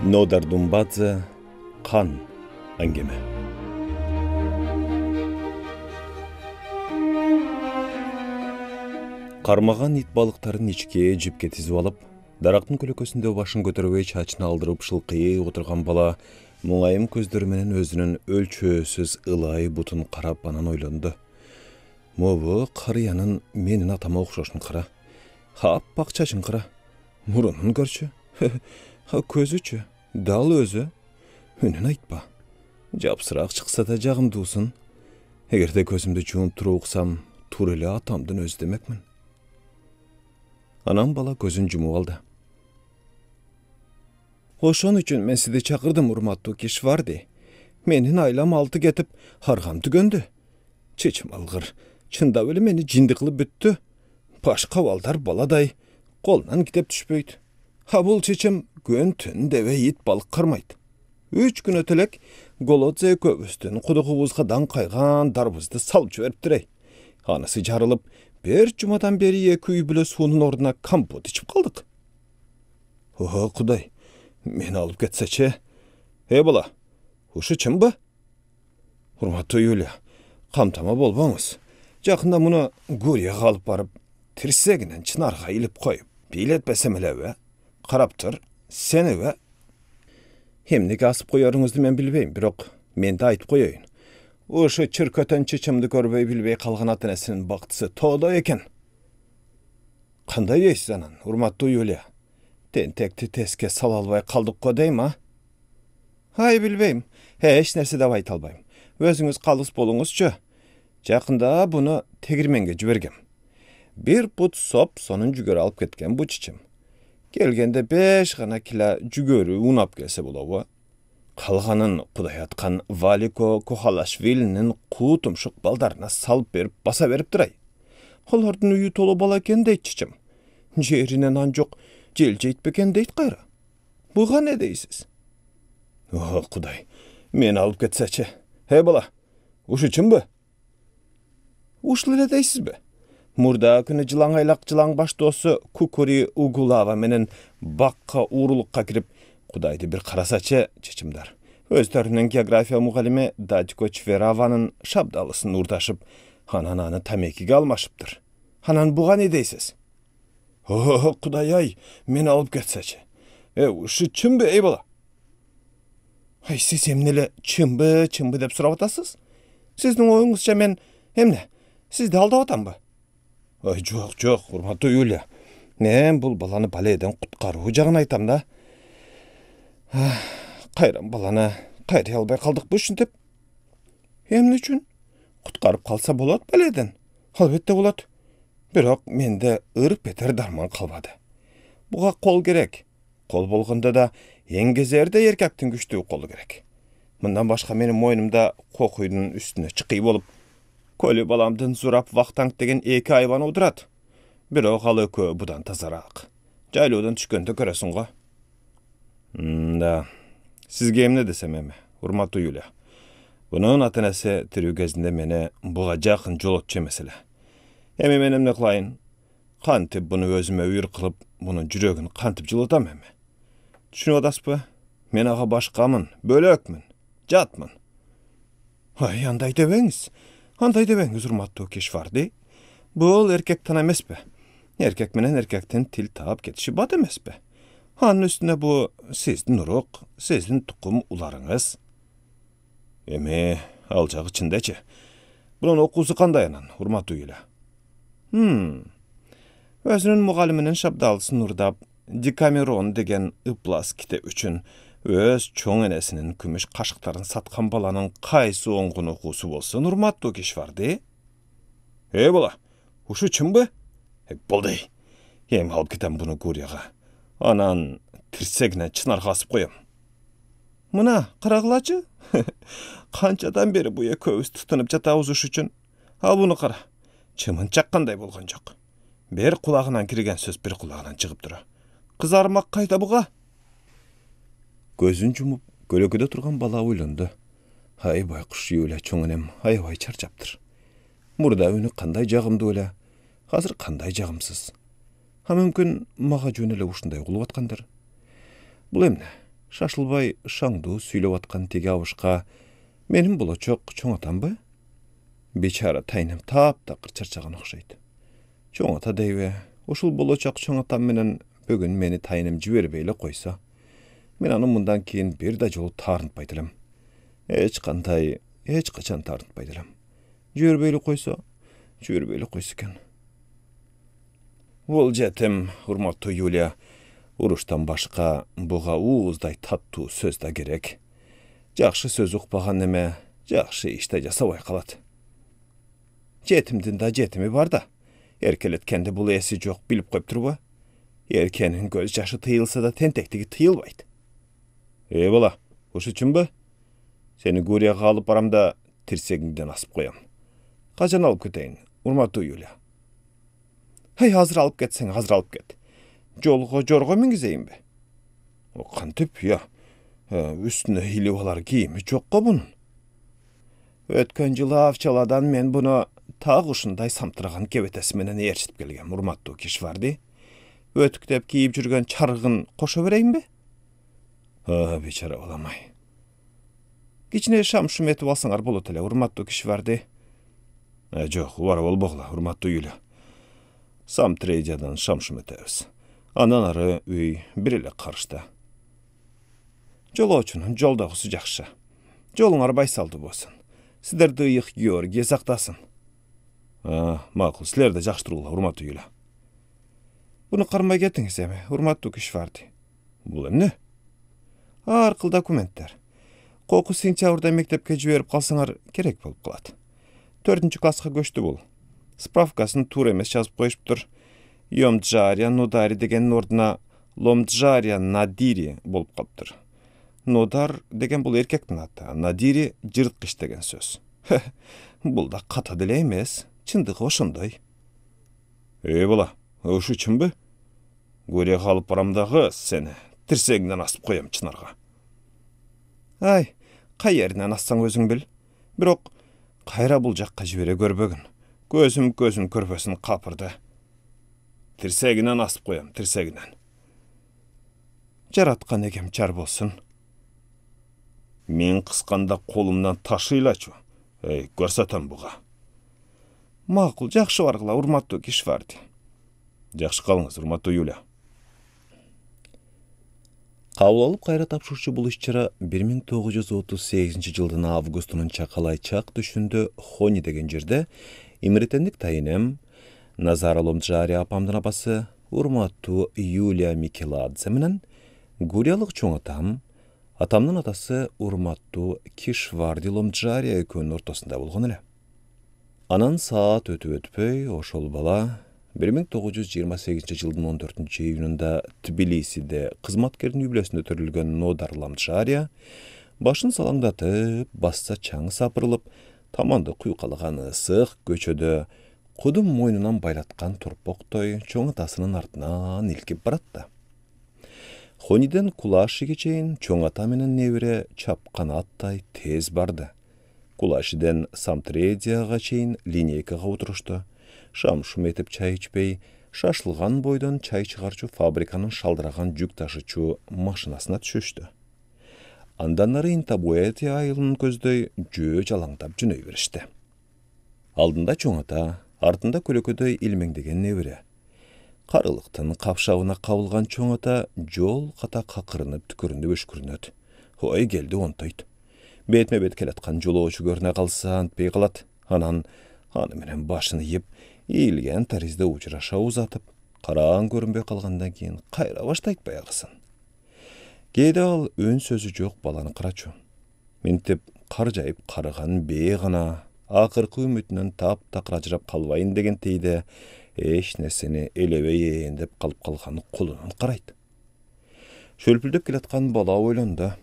Noдар Думбадзе қан әңгеме. Қармаған ит балықтарын ичке жіпке тізіп алып, дарақтың көлөкөсінде башын көтербей чачын алдырып шылқыйы отырған бала мұңайым көздеріменен өзінің өлчөсіз ылай бұтын қарап анан ойланды. Мовы қарыянын менің атама оқшошын қара. Аппақ чачын қара. Мұрынын көрші. Көзі дал өзі. Үнін айтпа. Жапсырақ шықса да жағымды ұсын. Егерде көзімді жуынып тұру ұқсам, турелі атамдың өзі демекмін. Анам бала көзін жұмып алды. Ошон үчүн мен сізді чакырдым, урматтуу кишварди. Менин айлам алты кетип, харгам түгөндү. Чечим алгыр, чындап эле мени жинди кылып бүттү. Башка балдар баладай колунан китеп түшпөйт. Бул чечим күн түн дебе ит балык кармайт. 3 күн өтөлек голодзе көбүстүн кудугубузга дан кайган дарбызды салып жибериптир. Анысы жарылып, бир жумадан бери 2 үй бүлө суунун ордуна компот ичип калдык. О, Кудай, мени алып кетсечи. Бала, ушу чынбы? Урматтуу Юлия, камтама болбоңуз. Жакында муну Гурияга алып барып, тирсегинен чынарга илип коюп, бийлетпесем элеби? Карап тур, сенеби? Эмнеге асып коеруңузду мен билбейм, бирок мен да айтып коеюн. Ушу чыркөтөн чычымды көрбөй билбей калган ата-энесинин бактысы тоодо экен. Кандай дейсиз анан, урматтуу Юлия? Тентекти теске сала албай калдык го дейм, а? Ай, билбейм. Эч нерсе деп айта албайм. Өзүңүз калыс болуңузчу. Жакында буну тегирменге жибергем. Бир бут соп сонун жүгөрү алып кеткен бу чичим. Келгенде 5 гана кила жүгөрү унап келсе болобу. Калганын Кудай аткан Валико Кохалашвилинин куу тумшук балдарына салып берип баса берип турай. Олордун үйү толу бала экен дейт чичим. Жерине нан жок, жел жейтпекен дейт кайра. Буга не дейсиз? О, Кудай, мени алып кетсечи. Бала, ушу чынбы? Ушул эле дейсизби? Мурда күнү жылаңайлак жылаң баш досу Кукури Угулава менен бакка уурулукка кирип, Кудайды бир карасачы, чечимдар. Өздөрүнүн география мугалими Дадико Чвераванын шабдалысын урдашып, анан аны тамекиге алмашыптыр. Анан буга не дейсиз? О, Кудай-ай, мени алып кетсечи. Ушу чынбы, бала? Ай, сиз эмне эле чынбы деп сурап атасыз? Сиздин оюңузча мен эмне? Сизди алдап атамбы? Ой, жок, урматтуу Юлия. Мен бул баланы баледен куткаруу жагын айтам да. Кайран баланы кайрый албай калдыкпы ушинтип? Эмне үчүн? Куткарып калса болот баледен. Албетте болот. Бирок менде ыр бетер дарман калбады. Буга кол керек. Кол болгондо да эңгезерде эркектин күчтүү колу керек. Мындан башка менин мойнумда кокуйдун үстүнө чыкый болуп, Колі баламдын Зураб Вахтанг деген 2 айбан удурат. Бирок ал экөө будан тазараак. Жайлоодон түшкөндө көрөсүң го. Да. Сизге эмне десем эми, урматтуу Юлия? Бунун ата-энеси тирүү кезинде мени буга жакын жолотчу эмес эле. Эми мен эмне кылайын? Кантип буну өзүмө үйүр кылып, мунун жүрөгүн кантип жылытам эми? Түшүнүп атасызбы? Мен ага башкамын, бөлөкмүн, жатмын. Ай, андай дебеңиз. Андай дебеңиз, урматтуу кишварди. Бул эркек тана эмеспи? Эркек менен эркектин тил таап кетиши бат эмеспи? Анын үстүнө бу сиздин урук, сиздин тукум уларыңыз. Эми ал жагы чындачы. Бунун окуусу кандай анан, урматтуу Юлия? Өзүнүн мугалиминин шабдалысын урдап, Декамерон деген ыплас китеп үчүн өз чоң энесинин күмүш кашыктарын саткан баланын кайсы оңгун окуусу болсун, урматтуу кишварди? Бала, ушу чынбы? Болдой. Эми алып кетем буну Гурияга. Анан тирсегинен чынарга асып коем. Мына, карагылачы. Канчадан бери бу экөөбүз тытынып жатабыз уш үчүн. Буну кара. Чымын чаккандай болгон жок. Бир кулагынан кирген сөз бир кулагынан чыгып тура. Кызармак кайта буга? Көзүн жумуп, көлөкөдө турган бала ойлонду. Ай, байкуш Юлия чоң энем аябай чарчаптыр. Мурда үнү кандай жагымдуу эле, азыр кандай жагымсыз. Мүмкүн мага жөн эле ушундай кылып аткандыр. Бул эмне? Шашылбай шаңду сүйлеп атқан теге ауышқа менің болачақ чоң атам ба? Бечара тайным тап-тақыр чарчаған оқшайды. Чоң ата дейбе, ушул болачақ чоң атам менен бүгін мені тайным жібербейлі қойса. Мен аны мұндан кейін бір да жол тарынтпайдылым. Эч қачан тарынтпайдылым. Жібербейлі қойса екен. Ол жетім, урматтуу Юлия, уруштан башка буга ууздай таттуу сөз да керек. Жакшы сөз укпаган неме, жакшы иште жасабай калат. Жетимдин да жетими бар да. Эркелеткенде бул эси жок билип коюп турбу? Эркенин көз жашы тыйылса да тентектиги тыйылбайт. Бала, ушу үчүнбү? Сени Гурияга алып барамда тирсегиңден асып коям. Качан алып кетейин, урматтуу Юлия? Азыр алып кетсең, азыр алып кет. Жорго мингизейин бе? Кантип, үстүнө илип алар кийими жокко бунун. Өткөн жылы Авчаладан мен буну так ушундай самтыраган кебетеси менен ээрчитип келгем, урматтуу Кишварди. Өтүктеп кийип жүргөн чарыгын кошо берейинби? Бечара баламай. Кичине шамшым этип алсаңар болот эле, урматтуу Кишварди. Жок, убара болбогула, урматтуу Юлия. Самтрейдиядан шамшым этебиз. Андан ары үй бир эле карышта. Жолоочунун жолдогусу жакшы. Жолуңар байсалдуу болсун. Сиздерди ыйык Георгий сактасын. Макул, силер да жакшы тургула, урматтуу Юлия. Буну кармай кетиңиз эми, урматтуу Кишварди. Бул эмне? Аркыл документтер. Коку сентябрда мектепке жиберип калсаңар керек болуп калат. 4-нчы класска көчтү бул. Справкасын туура эмес жазып коюшуптур. Йомджария Нодари дегенин ордуна Ломджария Надири болуп калыптыр. Нодар деген бул эркектин аты, Надири жырткыч деген сөз. Бул да ката деле эмес, чындыгы ошондой. Бала, ушу үчүнбү? Гурияга алып барамдагы сени тирсегиңден асып коем чынарга. Кайеринен ассаң өзүң бил. Бирок кайра бул жакка жибере көрбөгүн. Көзүм көрпөсүн капырды. Тирсегинен асып коем, тирсегинен. Жараткан эгем жар болсун. Мен кысканда колумдан ташыйлачу. Көрсөтөм буга. Макул, жакшы баргыла, урматтуу Кишварди. Жакшы калыңыз, урматтуу Юлия. Кабыл алып кайра тапшырчу бул иш-чара 1938 жылдын августунун чакалай чак түшүндө Хони деген жерде имретендик тайынем Назара Ломджария апамдын апасы урматтуу Юлия Микеладзе менен гуриялык чоң атам, атамдын атасы урматтуу Кишварди Ломджария экөөнүн ортосунда болгон эле. Анан саат өтүп-өтпөй ошол бала 1928 жылдын 14 июнунда Тбилисиде кызматкердин үй бүлөсүндө төрүлгөн Нодар Ломджария башын салаңдатып, басса чаң сапырылып, таманды куйкалаган ысык көчөдө кудум мойнунан байлаткан турпоктой чоң атасынын артынан илкип баратты. Хониден Кулашиге чейин чоң ата менен небере чапкан аттай тез барды. Кулашиден Самтрейдияга чейин линейкага отурушту. Шамшым этип чай ичпей, шашылган бойдон чай чыгарчу фабриканын шалдыраган жүк ташычу машинасына түшүштү. Андан ары Интабуэти айылын көздөй жөө жалаңдап жөнөй беришти. Алдында чоң ата, артында көлөкөдөй илмеңдеген небере. Карылыктын капшабына кабылган чоң ата жол ката какырынып түкүрүнүп өшкүрүнөт. Ой келди онтойт. Бетме бет келаткан жолоочу көрүнө калса антпей калат. Анан аны менен башын ийип, ийилген таризде учураша узатып, караң көрүнбөй калгандан кийин кайра баштайт баягысын. Кээде ал өн сөзү жок баланы карачу. Ментип кар жайып карыган бээ гана акыркы үмүтүнөн таптакыр ажырап калбайын дегентейде эч нерсени элебейин деп калып калган кулунун карайт. Шөлпүлдөп келаткан бала ойлонду.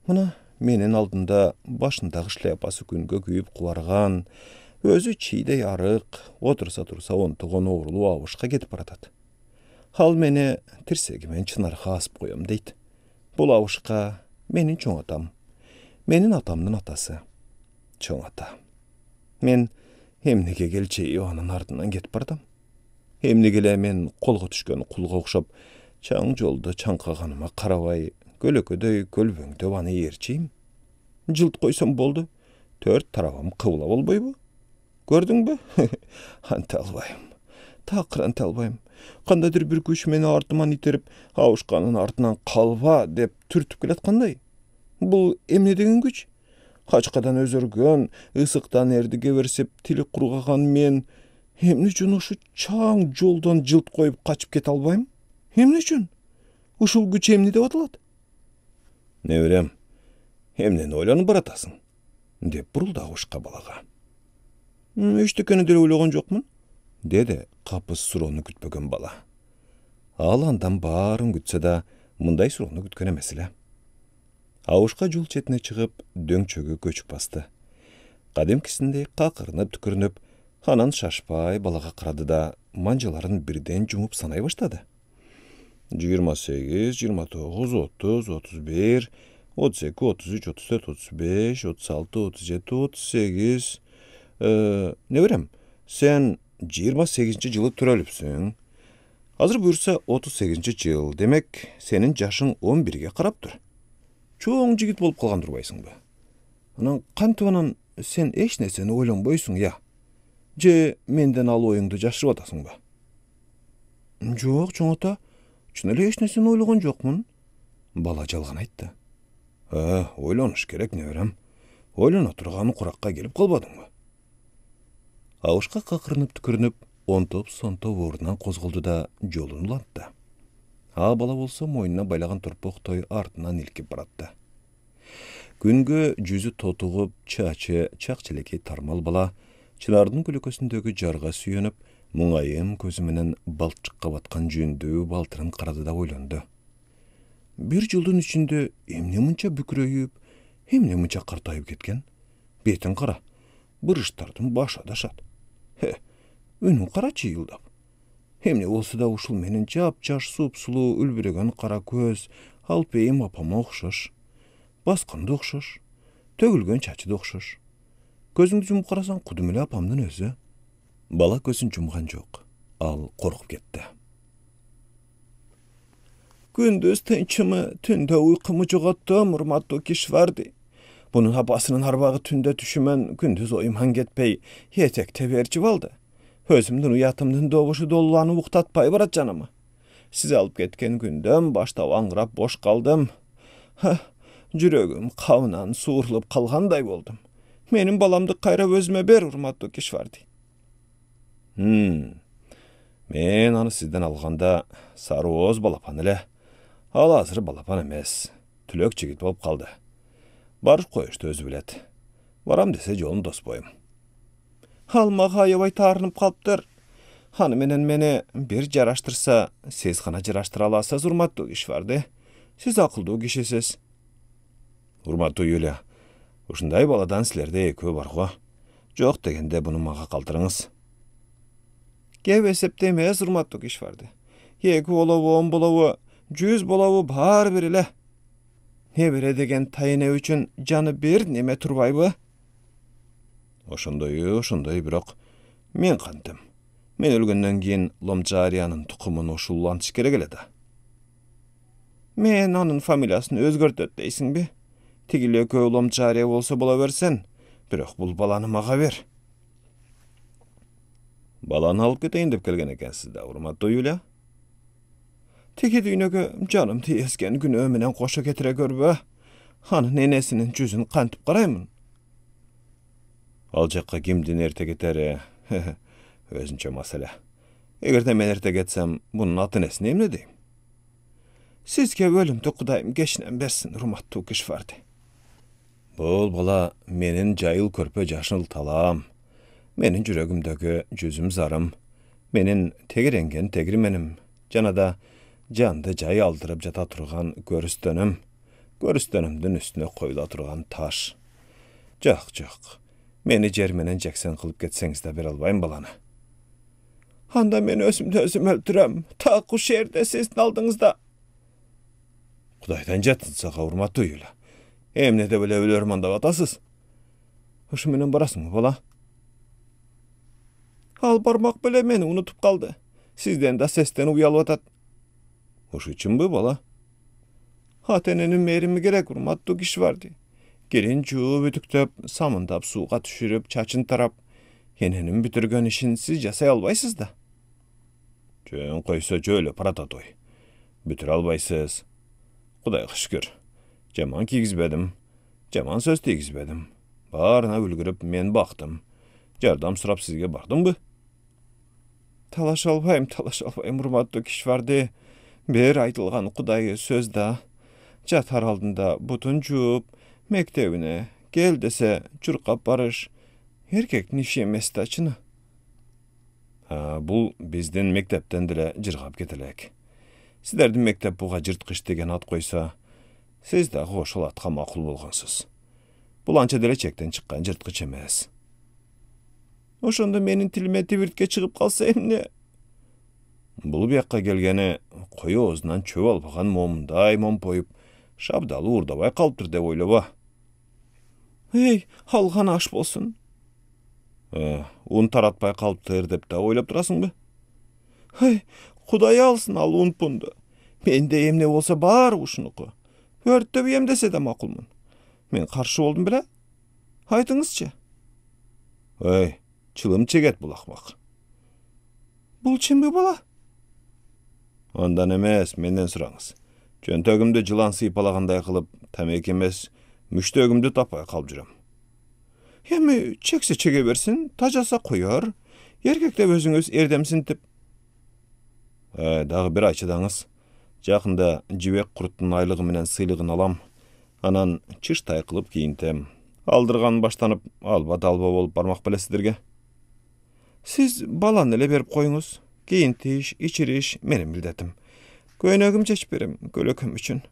Мына менин алдымда башындагы шляпасы күнгө күйүп кубарган, өзү чийдей арык, отурса турса онтогон оорулуу абышка кетип баратат. Ал мени тирсегимен чынарга асып коем дейт. Бул абышка менин чоң атам, менин атамдын атасы. Чоң ата. Мен эмнеге келчей анын артынан кетип бардым. Эмнеге эле мен колго түшкөн кулга окшоп, чаң жолду чаңкаганыма карабай, Kölököдөй kölböňde bana yerçiyim. Jylt koysam boldy. Tört tarabam kıwla bolboýby? Gördüňbi? Anta albaýym. Takır anta albaýym. Kandadyr bir güç meni artymdan iterip, awuşkanyň artynan kalba dep türtüp geletkanday. Bu emne degen güç? Kaçkadan özörgön, ısıktan erdige bersip tili kurgagan men emne üçin uşu çaң joldan jylt koyup kaçıp kete albaýym? Emne üçin? Uşul güç emne dep atalat? Neberem, emneni oylanyp baratasyň, dep buruldy awuşka balaga. Eştekeni dele oylagan jokmun, dedi kapı suronu kütbegen bala. Al andan barın gütse da mınday suronu kütken emesile. Awuşka jol çetine çygyp döňçöge köçüp bastı. Kademkisinde kakırınıp tükürünüp, hanan şaşpay balaga karady da manjaların birden jumup sanay başladı. 28, 29, 30, 31, 32, 33, 34, 35, 36, 37, 38... Ne berem, sen 28-nji ýyly türelipsiň. Hazır buyursa 38-nji ýyl, demek senin jaşyň 11-ge karapdyr. Çoğun jigit bolup kalgan durbaýsyňby? Anan kantybanan sen eş nerseni oýlanboýsyň ya? Je menden al oýuňdy jaşyryp atasyňby? Jok, çoň ata, çyn ele eş nerseni oýlagan jokmun. Bala jalgan aýtdy. Oýlanyş gerek ne berem. Oýlana turgany kurakka gelip kalbadyňmy? Awuşka kakırınıp tükürünüp, ontop sontop orundan kozguldu da jolunu ulantdy. Bala bolsa moýnuna baylagan torpoktoy artынан ilkip baratdy. Güngö жүzü totugup, çaçı, çakçeleki tarmal bala, çınardın kölökösündögi jarga süýenip, muňayym közü menen balçykka batkan jündü baltyryn karady da oýlandy. Bir jyldyn içinde emne munça büküröýüp, emne munça kartaýyp ketken? Betin kara, bırıştardın başa daşat. Önün karaçı yıldap. Emne bolsa da uşul menin jap-jaş sup-sulu ülbüregen kara köz, alpeyim apama okşaş. Baskanda okşaş. Tögülgen çaçıda okşaş. Gözüňdi jumup karasaň kudumeli apamdyn özü. Bala gözün jumgan jok. Al korkup ketdi. Gündüz tinçimi, tünde uykumu jogatdym, urmatly kişwardy. Bunun habasynyň harbagy tünde düşümen, gündüz oýumhan getpey, ýetekte berji boldy. Özümden uyatımdan doğuşu dolulany uktatpay barat janymı. Siz alıp ketken gündem başta aňyrap boş kaldım. Jüregim kawnan suurlup kalganday boldum. Menin balamdy kaýra özüme ber, urmatly kişwardy. Men any sizden alganda saroz balapan ele. Al hazır balapan emes. Tülök jigit bolup kaldy. Barış koýuşdy özü bilet. Baram dese jolun dost boýum. Halmaga aýabay tarınıp kalıpdyr. Hany menen meni bir jaraştyrsa, siz gana jaraştyra alasyz, urmatly kişwardy. Siz akyldy kişisiz. Urmatly Ýulia, uşunday baladan sizlerde ekö bar-go. Jok degende bunu maga kaldyryňyz. Gep esepde emes, urmatly kişwardy. Ekö bolaby, 10 bolaby, 100 bolaby bar bir ele. Nebere degen taýyny üçin jany bir neme turbaýby? Oşondoy birak men kandym. Men ölgenden keyin Lomjariýanyň tukumuny oşullanyş gerek eledi. Men anyň familiýasyny özgörtet deýsiňbi? Tigile köw Lomjariýa bolsa bola bersen, birak bul balany maga ber. Balany alyp keteýin dep kelgen ekensiz da, urmatly Ýulia. Teki düýnege janym tiýesken günö menen goşa getire görbe. Hany nenesinin jüzüni kantyp garaýmyn. Al jakka kimden erte geter? Özünçe masala. Egerde men erte getsem, bunun aty nesine emne diýim? Sizge ölümdi Hudaýym geçinen bersin, urmatly kişwardy. Bol bala menin jaýyl körpe jaşyl talam. Menin jüregimdegi jüzüm zarym. Menin tegirengen tegrimenim. Janada jandy jaý aldyryp jata turgan görüstönüm. Görüstönümdün üstüne koyula turgan taş. Jok. Meni jermenen jeksen kılıp ketseňiz de ber albaýym balany. Handa men özümde özüm öldürem. Ta ku şerde siz aldyňyzda. Hudaýdan jatynsa urmatly Ýulia. Emne de bile ölermanda batasyz. Hoşu menen barasyňmy bala? Al barmak bile meni unutup kaldı. Sizden de sesten uyalyp atat. Hoşu üçinbi bala? Hatenenin merimi gerek urmattuk iş vardı. Gelin çuğu bütüktep, samındap suğa düşürüp, çaçın tarap. Yenenin bütürgön işin siz jasay albaysız da. Çöğün koysa çöyle parata toy. Bütür albaysız. Kudayga şükür. Jaman kiygizbedim. Jaman söz tegizbedim. Barına ülgürüp men baktım. Jardam sırap sizge bardım mı? Talaş albayım urmattuk iş vardı. Bir aytılgan Kudayı sözda. Jatar aldında butun juup, mektebine gel dese çurqap barış. Erkek nişe mestaçını. Bul bizden mektepten dile jırgap ketelek. Sizlerden mektep buğa jırtqış degen at koysa, siz de hoşul atqa makul bolgansız. Bul ança dile çekten çıkkan jırtqıç emes. Oşonda menin tilime tivirtke çıkıp kalsa emne. Bul biyakka gelgene koyu ozundan çöv albagan momunday mom poyup, şabdalı urdabay kalptır dep oylaba. Hey, halgan aş bolsun. Un taratpay kalptır dep de oylap durasın mı? Hey, Kudayı alsın al un pundu. Mende emne bolsa bar uşunuku. Örtte biyem dese de makulmun. Men karşı oldum bile. Haytыңызчы. Hey, çılım çeget bulakmak. Bul çimbi bala? Ondan emes, menden sırağınız. Jöntögümde жылан sıypalagандай kılıp, tamek emes, müştögümde tapay kalbıcıram. Hemi çekse çeke versin, tajasa koyar. Erkekte özüңüz erdemsin tip. Dağı bir ayçadağınız. Жақында жібек құрттың айлығы менен сыйлығын алам. Анан чыштай кылып кийинтем. Алдырган баштанып, алба-далба болуп бармак белесиздерге. Siz баланы эле берип коюңуз. Кийинтиш, ичириш менин билдетим. Көйнөгүм чечип берем, көлөкөм үчүн.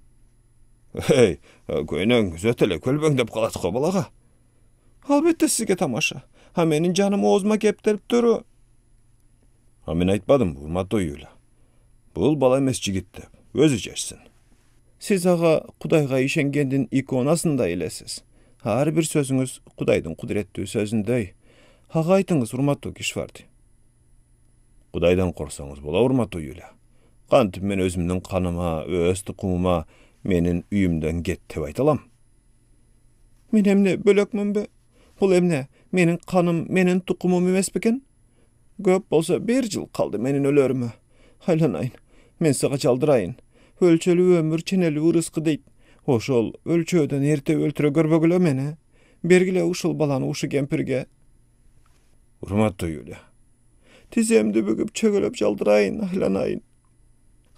Hey, көйнөгүңүз өтө эле көлбөңдөп калат го балага. Албетте сизге тамаша. Менин жаным оозума кептелип туру. Мен айтпадым, урматтуу Юля. Бул бала эмес жигит деп, өзү жешсин. Сиз ага Кудайга ишенгендин иконасындай элесиз. Ар бир сөзүңүз Кудайдын кудуреттүү сөзүндөй. Ага айтыңыз, урматтуу кишварди. Кудайдан корсоңуз бола, урматтуу Юля. Кантип мен өзүмдүн каныма, өз тукумума, менин үйүмдөн кет деп айта алам. Мен эмне бөлөкмүн бе? Бул эмне менин каным, менин тукумум эмес бекен? Көп болса 1 жыл калды менин өлөрүмө. Aylanayın, men sağa çaldırayın. Ölçölü ömür çeneli rızkı deyip, oşol ölçöden erte öltüre görbögülö meni. Bergile uşul balanı uşu kempirge. Urmattu Yulia. Tizemdi büküp çögölöp çaldırayın, aylanayın.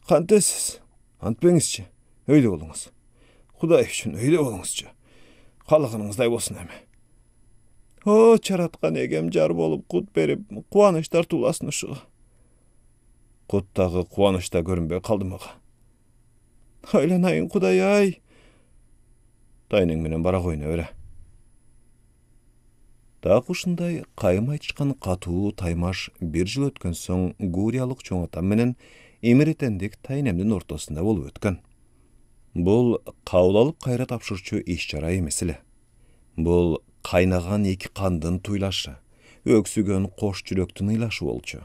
Kantesiz, antbeňizçe, öyle olunuz. Kuday üçün öyle olunuzçe. Kalakınızday bolsun emi. O çaratkan egem jar bolup kut berip, kuanıştar tulasın uşuğa. Kuttagı kuanışta görünbey kaldım ağa. Aylanayın Kuday ay. Dayının menen bara koyuna öre. Dağ kuşunday kayım aytışkan katuu taymaş 1 jıl ötkön soň Guriyalık çoň atam menen Emiritendik Taynemdin ortasında bolup ötkön. Bul kabul alıp kayra tapşırçı iş jara emesile. Bul kaynagan eki kandın tuylaşı, öksügön koş jüröktün ıylaşı bolçu.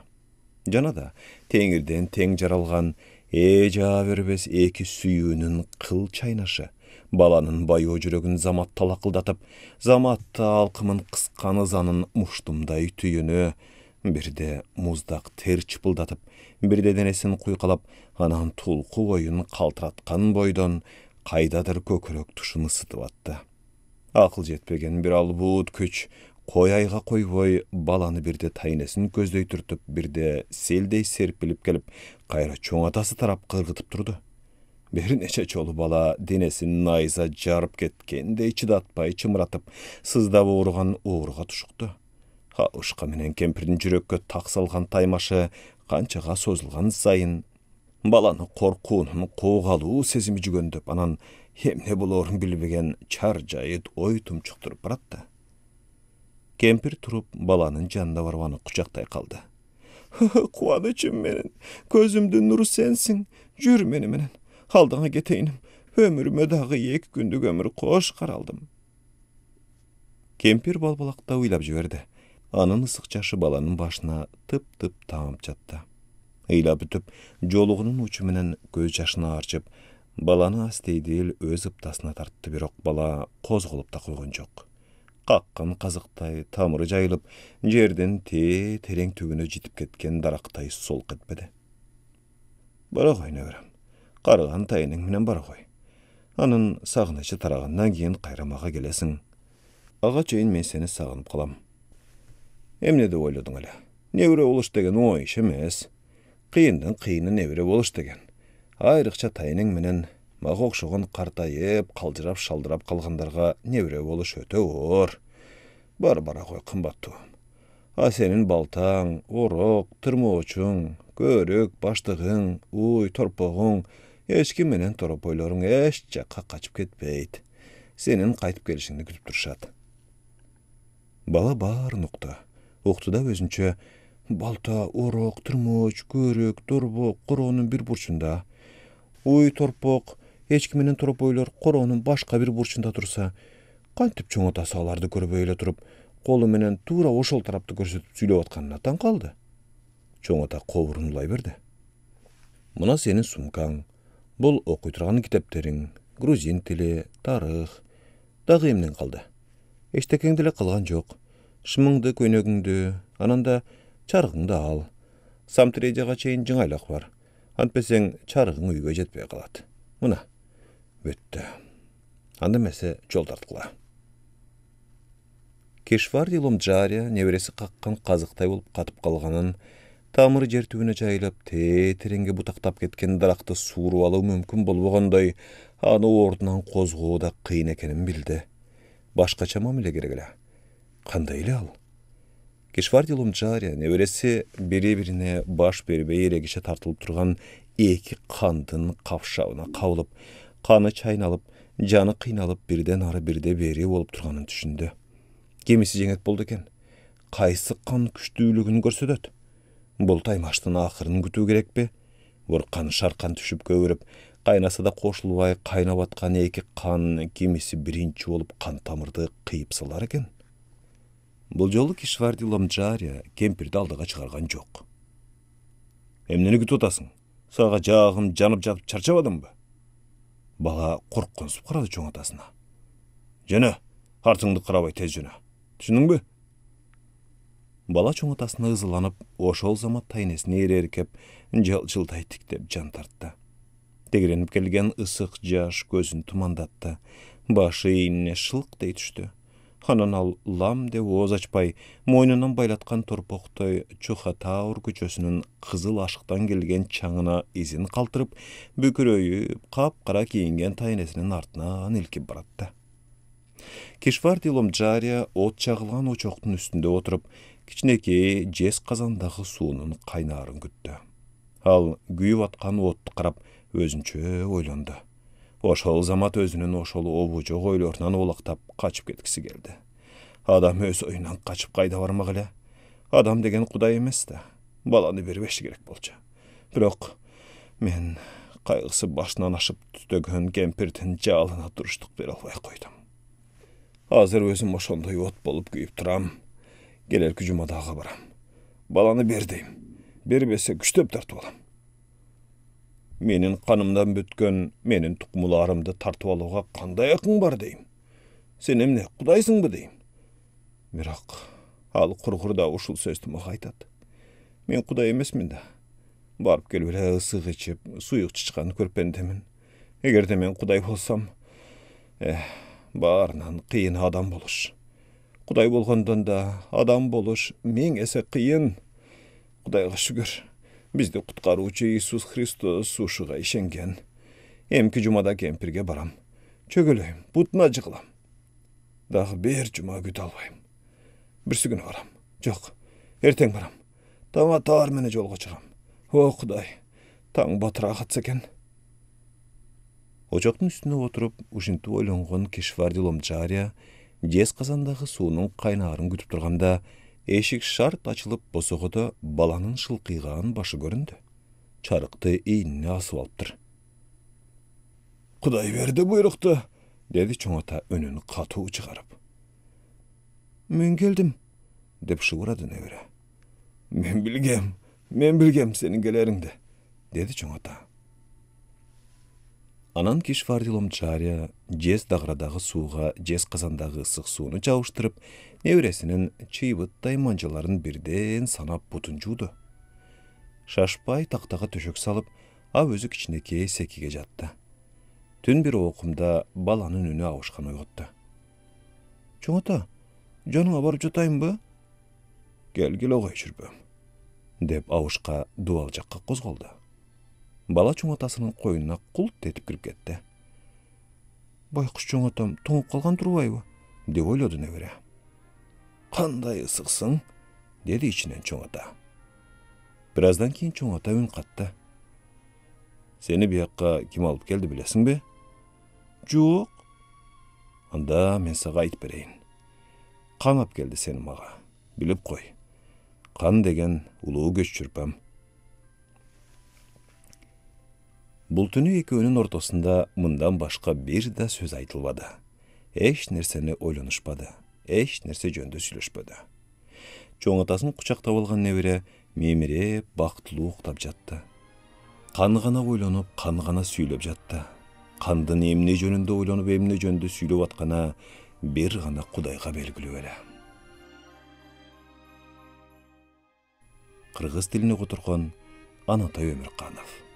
Jana da teňirden teň jaralgan eja berbes eki süýünün kıl çaynaşı, balanın bayo jürögün zamat talakıldatıp, zamatta alkımın kıskan ızanın muştumday tüyünü, birde muzdak ter çıpıldatıp, birde denesin kuykalap, anan tulku boyun kaltıratkan boydan, kaydadır kökörök tuşunu ısıtıp attı. Akıl jetpegen bir albut küç, koy ayga koyboy balanı birde taynesin gözdöy türtüp, birde seldey serpilip gelip, kayra çoň atası tarap kırgıtıp turdu. Bir neçe çolu bala denesin nayza jarıp ketkende çıdatpay çımratıp, sızdap uğurgan uğurga tuşuktu. Ha uşka menen kempirdin jürökkö taksalgan taymaşı, kançaga sozulgan sayın, balany korkuunun koğaluu sezimi jügöndöp, anan hemne bolorun bilbegen çar jayıt oy tumçukturup baratdy. Kempir turup balanın janına barbanı kucakтай kaldı. Kuanyçym menen, gözümdün nuru sensin, jür meni menen. Haldaňa geteynim, ömürüme dagı 2 gündük ömür koş karaldım. Kempir balbalakta uylap jiberdi. Anın ısık jaşı balanın başına tıp tamam çattı. Ыйлап бүтүп, жолугунун учу менен көз жашына арчып, Balаны астейдил өз ыптасына тартты, бирок бала козголуп да койгон жок. Каккан казыктай тамыры жайылып, жердин терең түбүнө жетип кеткен дарактай солк этпеди. Бара кой неберем, карыган тайының менен бара кой. Анын сагынычы тарагандан кийин кайра мага келесиң. Ага чейин мен сени сагынып калам. Эмне деп ойлодуң эле? Небере болуш деген оңой иш эмес. Кыйындын кыйыны небере болуш деген. Айрыкча тайының менен мага окшогон картайып, калжырап, шалдырап калгандарга небере болуш өтө оор. Бара кой кымбаттуу. А сенин балтаң, орок, тырмоочуң, көрөк, баштыгың, уй, торпогуң, эчки менен торопойлоруң эч жакка качып кетпейт. Сенин кайтып келишиңди күтүп турушат. Бала баарын укту да өзүнчө балта, орок, тырмооч, көрөк, торбок короонун бир бурчунда, уй, торпок, эчки менен торопойлор короонун башка бир бурчунда турса, кантип чоң атасы аларды көрбөй эле туруп, колу менен туура ошол тарапты көрсөтүп сүйлөп атканына таң калды. Чоң ата кобурун улай берди. Мына сенин сумкаң, бул окуй турган китептериң, грузин тили, тарых, дагы эмнең калды? Эчтекең деле калган жок. Шымыңды, көйнөгүңдү, ананда чарыгыңды ал. Самтырежага чейин жыңайлак бар. Антпесең чарыгың үйгө жетпей калат. Мына, бүттү. Анда эмесе жол тарткыла. Кешварди Ломджария небереси каккан казыктай болуп катып калганын, тамыры жер түбүнө жайылып, тереңге бутактап кеткен даракты сууруп алуу мүмкүн болбогондой, аны ордунан козгоо да кыйын экенин билди. Башкача мамиле керек эле. Кандай эле ал? Кешварди Ломджария небереси бири-бирине баш бербей эрегише тартылып турган эки кандын капшабына кабылып, каны чайналып, жаны кыйналып, бирден ары бирде бери болуп турганын түшүндү. Кемиси жеңет болду экен. Кайсы кан күчтүүлүгүн көрсөтөт? Бул таймаштын акырын күтүү керекпи? Буркан шаркан түшүп көбүрүп, кайнаса да кошулбай кайнап аткан эки кан кемиси биринчи болуп кан тамырды кыйып салар экен. Бул жолу Кешварди Ломджария кемпирди алдыга чыгарган жок. Эмнени күтүп атасың? Сага жаагым жанып жатып чарчабадыңбы? Бала коркконсуп карады чоң атасына. Жөнө, артыңды карабай тез жөнө. Түшүндүңбү? Бала чоң атасына ызыланып, ошол замат тайнесине эреркеп, жылдай тиктеп жан тартты. Тегеренип келген ысык жаш көзүн тумандатты. Башы ийине шылк дей түштү. Анан ал лам деп ооз ачпай, мойнунан байлаткан торпоктой Чухатаур көчөсүнүн кызыл ашыктан келген чаңына изин калтырып, бүкүрөйүп, капкара кийинген тайнесинин артынан илкип баратты. Кешварди Ломджария от чагылган очоктун үстүндө отуруп, кичинекей жез казандагы суунун кайнаарын күттү. Ал күйүп аткан отту карап өзүнчө ойлонду. Ошол замат өзүнүн ошол обужок ойлорунан олактап качып кеткиси келди. Адам өз оюнан качып кайда бармак эле? Адам деген Кудай эмес да. Баланы бербеши керек болчу. Бирок мен кайгысы башынан ашып түтөгөн кемпирдин жалына туруштук бере албай койдум. Азыр өзүм ошондой от болуп күйүп турам. Келерки жумадагы барам. Баланы бер дейм. Бербесе күчтөп тартып алам. Менин канымдан бүткөн, менин тукмуларымды тартып алууга кандай акың бар дейм. Сен эмне, Кудайсыңбы дейм. Бирок ал кургурда ушул сөздү мага айтат. Мен Кудай эмесмин да. Барып келип эле ысык ичип, суюк чычкан көрпендемин. Эгерде мен Кудай болсам, баарынан кыйын адам болуш. Кудай болгондон да адам болуш миң эсе кыйын. Кудайга шүгүр. Бизди куткаруучу Иисус Христос ушуга ишенген. Эмки жумада кемпирге барам. Чөгөлөйм, бутуна жыгылам. Дагы бир жума күтө албайм. Бирси күнү барам. Жок, эртең барам. Таң атаар менен жолго чыгам. О, Кудай, таң батыра катса экен. Очоктун үстүнө отуруп, ушинтип ойлонгон Кешварди Ломджария жез казандагы суунун кайнаарын күтүп турганда, эшик шарт ачылып босогодо баланын шылкыйган башы көрүндү. Чарыкты ийине асып алыптыр. Кудай берди буйрукту, деди чоң ата үнүн катуу чыгарып. Мен келдим, деп шыбырады небере. Мен билгем сенин келериңди, деди чоң ата. Анан кишвардилом жаря жез дагырадагы сууга жез казандагы ысык сууну жабыштырып, небересинин чыйбыттай манжаларын бирден санап бутун жууду. Шашпай тактага төшөк салып, ал өзү кичинекей секиге жатты. Түн бир окумда баланын үнү абышкан ойготту. Чоң ата, жаныңа барып жатайынбы? Келгиле койчурбум, деп абышка дубал жакка козголду. Бала чоң атасынын коюнуна култ этип кирип кетти. Байкуш чоң атам тоңуп калган турбайбы? Деп ойлоду небере. Кандай ысыксың? Деди ичинен чоң ата. Бир аздан кийин чоң ата үн катты. Сени биякка ким алып келди билесиңби? Жок. Анда мен сага айтып берейин. Кан алып келди сени мага. Билип кой. Кан деген улуу көччүрпөм. Бул түнү экөөнүн ортосунда мындан башка бир да сөз айтылбады. Эч нерсени ойлонушпады. Эч нерсе жөнүндө сүйлөшпөдү. Чоң атасын кучактап алган небере мемиреп, бактылуу уктап жатты. Кан гана ойлонуп, кан гана сүйлөп жатты. Кандын эмне жөнүндө ойлонуп, эмне жөнүндө сүйлөп аткана бир гана Кудайга белгилүү эле. Кыргыз тилине которгон Анатай Өмүрканов.